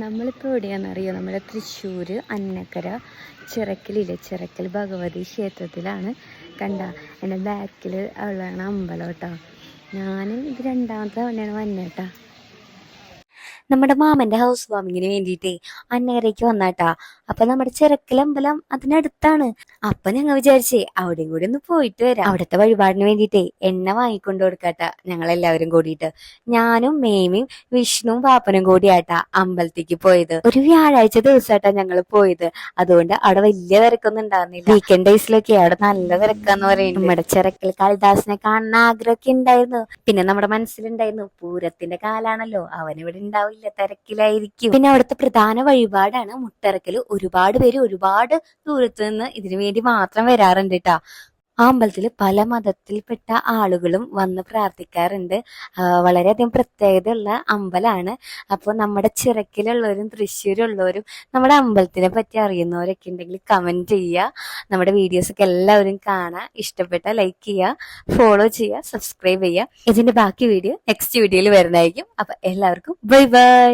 നമ്മളിപ്പോൾ എവിടെയാണെന്നറിയോ? നമ്മുടെ തൃശ്ശൂർ അന്നക്കര ചിറക്കലില്ലേ, ചിറക്കൽ ഭഗവതി ക്ഷേത്രത്തിലാണ്. കണ്ട എൻ്റെ ബാക്കിൽ ഉള്ളതാണ് അമ്പലം കേട്ടോ. ഞാൻ ഇത് രണ്ടാമത്തെ തവണയാണ് വന്നേട്ടാ. നമ്മുടെ മാമന്റെ ഹൗസ് വാമിങ്ങിന് വേണ്ടിയിട്ടേ അന്നേരേക്ക് വന്നാട്ടാ. അപ്പൊ നമ്മുടെ ചിറക്കലമ്പലം അതിനടുത്താണ്. അപ്പൊ ഞങ്ങൾ വിചാരിച്ചേ അവിടെയും കൂടി ഒന്ന് പോയിട്ട് വരാം. അവിടുത്തെ വഴിപാടിന് വേണ്ടിയിട്ടേ എണ്ണ വാങ്ങിക്കൊണ്ട് കൊടുക്കാട്ടാ. ഞങ്ങൾ എല്ലാവരും കൂടിയിട്ട്, ഞാനും മേമയും വിഷ്ണുവും പാപ്പനും കൂടിയാട്ടാ അമ്പലത്തേക്ക് പോയത്. ഒരു വ്യാഴാഴ്ച ദിവസമായിട്ടാ ഞങ്ങൾ പോയത്. അതുകൊണ്ട് അവിടെ വലിയ തിരക്കൊന്നും ഉണ്ടായിരുന്നില്ല. വീക്കെൻഡ് ഡേയ്സിലൊക്കെ അവിടെ നല്ല തിരക്കാന്ന് പറയുന്നത്. നമ്മുടെ ചിറക്കൽ കാളിദാസിനെ കാണുന്ന ആഗ്രഹമൊക്കെ ഉണ്ടായിരുന്നു. പിന്നെ നമ്മുടെ മനസ്സിലുണ്ടായിരുന്നു പൂരത്തിന്റെ കാലാണല്ലോ, അവനിവിടെ ഉണ്ടാവില്ല, തിരക്കിലായിരിക്കും. പിന്നെ അവിടുത്തെ പ്രധാന വഴിപാടാണ് മുട്ടിറക്കല്. ഒരുപാട് പേര് ഒരുപാട് ദൂരത്ത് നിന്ന് ഇതിനു വേണ്ടി മാത്രം വരാറുണ്ട് കേട്ടാ. ആ അമ്പലത്തിൽ പല മതത്തിൽപ്പെട്ട ആളുകളും വന്ന് പ്രാർത്ഥിക്കാറുണ്ട്. വളരെയധികം പ്രത്യേകത ഉള്ള അമ്പലമാണ്. അപ്പോൾ നമ്മുടെ ചിറക്കിലുള്ളവരും തൃശ്ശൂരുള്ളവരും നമ്മുടെ അമ്പലത്തിനെ പറ്റി അറിയുന്നവരൊക്കെ ഉണ്ടെങ്കിൽ കമന്റ് ചെയ്യുക. നമ്മുടെ വീഡിയോസ് ഒക്കെ എല്ലാവരും കാണുക. ഇഷ്ടപ്പെട്ട ലൈക്ക് ചെയ്യുക, ഫോളോ ചെയ്യുക, സബ്സ്ക്രൈബ് ചെയ്യുക. ഇതിന്റെ ബാക്കി വീഡിയോ നെക്സ്റ്റ് വീഡിയോയിൽ വരുന്നതായിരിക്കും. അപ്പൊ എല്ലാവർക്കും ബൈ ബൈ.